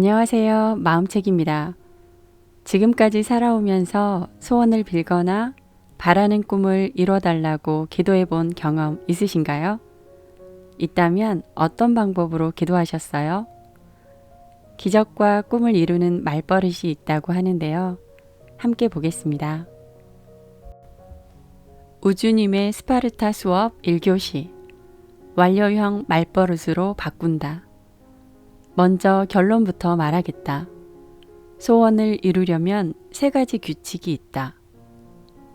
안녕하세요. 마음책입니다. 지금까지 살아오면서 소원을 빌거나 바라는 꿈을 이뤄달라고 기도해 본 경험 있으신가요? 있다면 어떤 방법으로 기도하셨어요? 기적과 꿈을 이루는 말버릇이 있다고 하는데요. 함께 보겠습니다. 우주님의 스파르타 수업 1교시 완료형 말버릇으로 바꾼다. 먼저 결론부터 말하겠다. 소원을 이루려면 3가지 규칙이 있다.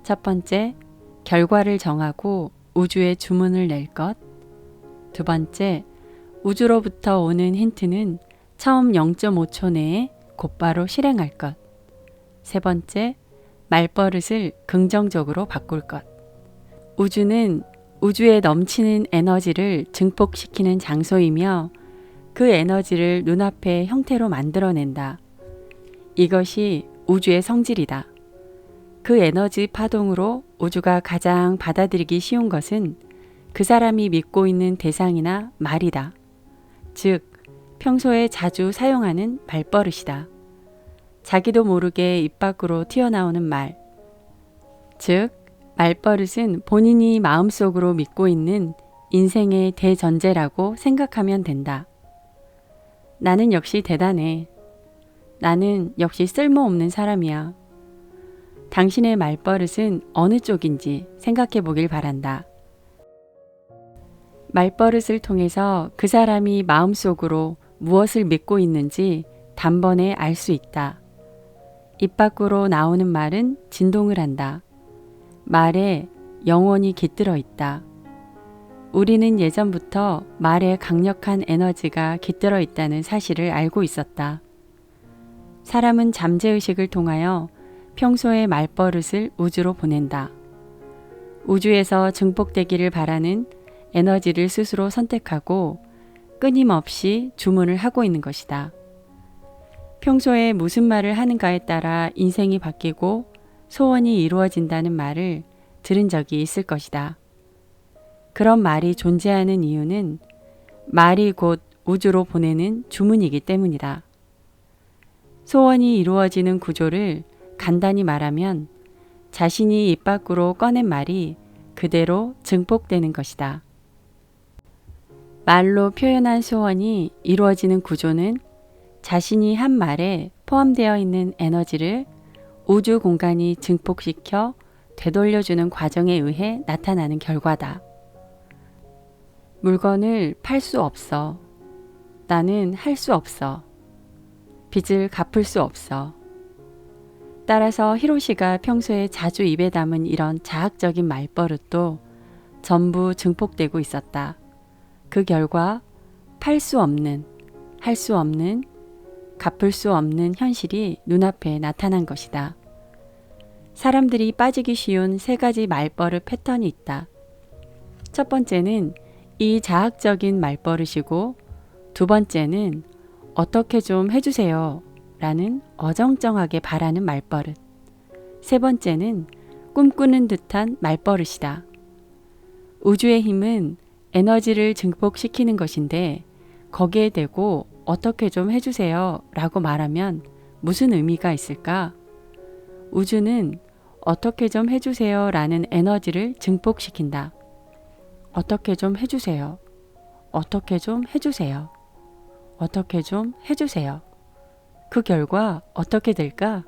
첫 번째, 결과를 정하고 우주에 주문을 낼 것. 두 번째, 우주로부터 오는 힌트는 처음 0.5초 내에 곧바로 실행할 것. 세 번째, 말버릇을 긍정적으로 바꿀 것. 우주는 우주에 넘치는 에너지를 증폭시키는 장소이며 그 에너지를 눈앞의 형태로 만들어낸다. 이것이 우주의 성질이다. 그 에너지 파동으로 우주가 가장 받아들이기 쉬운 것은 그 사람이 믿고 있는 대상이나 말이다. 즉, 평소에 자주 사용하는 말버릇이다. 자기도 모르게 입 밖으로 튀어나오는 말. 즉, 말버릇은 본인이 마음속으로 믿고 있는 인생의 대전제라고 생각하면 된다. 나는 역시 대단해. 나는 역시 쓸모없는 사람이야. 당신의 말버릇은 어느 쪽인지 생각해 보길 바란다. 말버릇을 통해서 그 사람이 마음속으로 무엇을 믿고 있는지 단번에 알 수 있다. 입 밖으로 나오는 말은 진동을 한다. 말에 영혼이 깃들어 있다. 우리는 예전부터 말에 강력한 에너지가 깃들어 있다는 사실을 알고 있었다. 사람은 잠재의식을 통하여 평소의 말버릇을 우주로 보낸다. 우주에서 증폭되기를 바라는 에너지를 스스로 선택하고 끊임없이 주문을 하고 있는 것이다. 평소에 무슨 말을 하는가에 따라 인생이 바뀌고 소원이 이루어진다는 말을 들은 적이 있을 것이다. 그런 말이 존재하는 이유는 말이 곧 우주로 보내는 주문이기 때문이다. 소원이 이루어지는 구조를 간단히 말하면 자신이 입 밖으로 꺼낸 말이 그대로 증폭되는 것이다. 말로 표현한 소원이 이루어지는 구조는 자신이 한 말에 포함되어 있는 에너지를 우주 공간이 증폭시켜 되돌려주는 과정에 의해 나타나는 결과다. 물건을 팔 수 없어. 나는 할 수 없어. 빚을 갚을 수 없어. 따라서 히로시가 평소에 자주 입에 담은 이런 자학적인 말버릇도 전부 증폭되고 있었다. 그 결과 팔 수 없는, 할 수 없는, 갚을 수 없는 현실이 눈앞에 나타난 것이다. 사람들이 빠지기 쉬운 3가지 말버릇 패턴이 있다. 첫 번째는 이 자학적인 말버릇이고, 두 번째는 어떻게 좀 해주세요 라는 어정쩡하게 바라는 말버릇. 세 번째는 꿈꾸는 듯한 말버릇이다. 우주의 힘은 에너지를 증폭시키는 것인데 거기에 대고 어떻게 좀 해주세요 라고 말하면 무슨 의미가 있을까? 우주는 어떻게 좀 해주세요 라는 에너지를 증폭시킨다. 어떻게 좀 해주세요. 어떻게 좀 해주세요. 어떻게 좀 해주세요. 그 결과 어떻게 될까?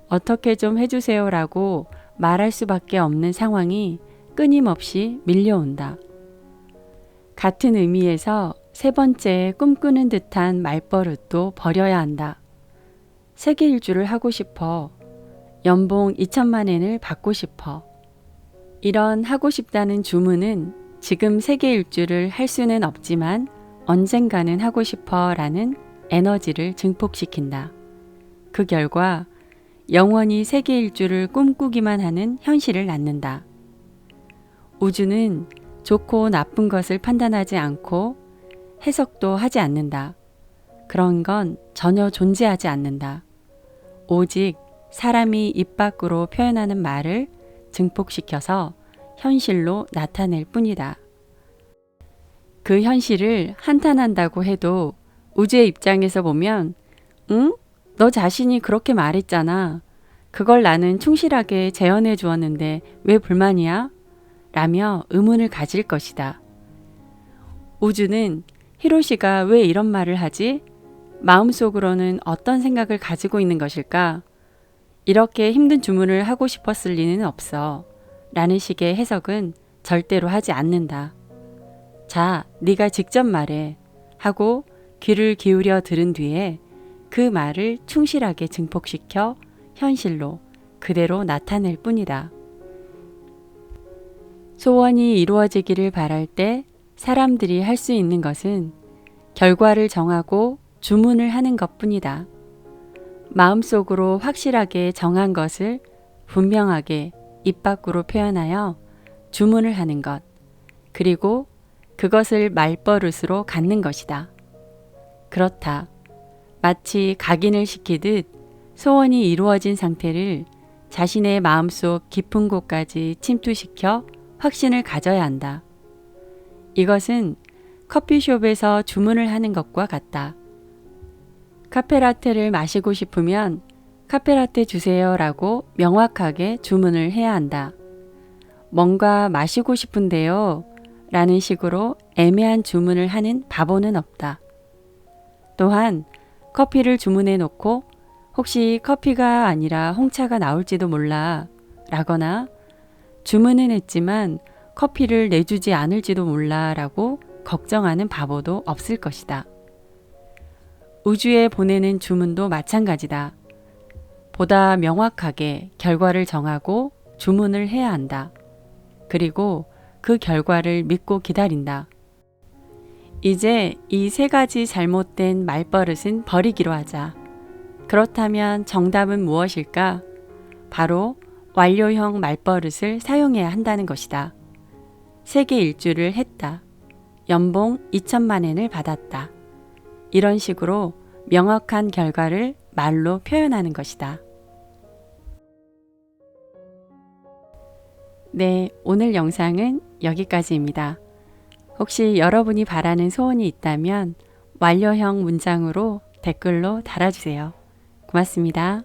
어떻게 좀 해주세요 라고 말할 수밖에 없는 상황이 끊임없이 밀려온다. 같은 의미에서 3번째 꿈꾸는 듯한 말버릇도 버려야 한다. 세계 일주를 하고 싶어. 연봉 2천만 엔을 받고 싶어. 이런 하고 싶다는 주문은 지금 세계 일주를 할 수는 없지만 언젠가는 하고 싶어 라는 에너지를 증폭시킨다. 그 결과 영원히 세계 일주를 꿈꾸기만 하는 현실을 낳는다. 우주는 좋고 나쁜 것을 판단하지 않고 해석도 하지 않는다. 그런 건 전혀 존재하지 않는다. 오직 사람이 입 밖으로 표현하는 말을 증폭시켜서 현실로 나타낼 뿐이다. 그 현실을 한탄한다고 해도 우주의 입장에서 보면, 응? 너 자신이 그렇게 말했잖아. 그걸 나는 충실하게 재현해 주었는데 왜 불만이야? 라며 의문을 가질 것이다. 우주는 히로시가 왜 이런 말을 하지? 마음속으로는 어떤 생각을 가지고 있는 것일까? 이렇게 힘든 주문을 하고 싶었을 리는 없어. 라는 식의 해석은 절대로 하지 않는다. 자, 네가 직접 말해. 하고 귀를 기울여 들은 뒤에 그 말을 충실하게 증폭시켜 현실로 그대로 나타낼 뿐이다. 소원이 이루어지기를 바랄 때 사람들이 할 수 있는 것은 결과를 정하고 주문을 하는 것뿐이다. 마음속으로 확실하게 정한 것을 분명하게 입 밖으로 표현하여 주문을 하는 것, 그리고 그것을 말버릇으로 갖는 것이다. 그렇다. 마치 각인을 시키듯 소원이 이루어진 상태를 자신의 마음속 깊은 곳까지 침투시켜 확신을 가져야 한다. 이것은 커피숍에서 주문을 하는 것과 같다. 카페라테를 마시고 싶으면 카페라테 주세요 라고 명확하게 주문을 해야 한다. 뭔가 마시고 싶은데요 라는 식으로 애매한 주문을 하는 바보는 없다. 또한 커피를 주문해 놓고 혹시 커피가 아니라 홍차가 나올지도 몰라 라거나 주문은 했지만 커피를 내주지 않을지도 몰라 라고 걱정하는 바보도 없을 것이다. 우주에 보내는 주문도 마찬가지다. 보다 명확하게 결과를 정하고 주문을 해야 한다. 그리고 그 결과를 믿고 기다린다. 이제 이 세 가지 잘못된 말버릇은 버리기로 하자. 그렇다면 정답은 무엇일까? 바로 완료형 말버릇을 사용해야 한다는 것이다. 세계 일주를 했다. 연봉 2천만 엔을 받았다. 이런 식으로 명확한 결과를 말로 표현하는 것이다. 네, 오늘 영상은 여기까지입니다. 혹시 여러분이 바라는 소원이 있다면 완료형 문장으로 댓글로 달아주세요. 고맙습니다.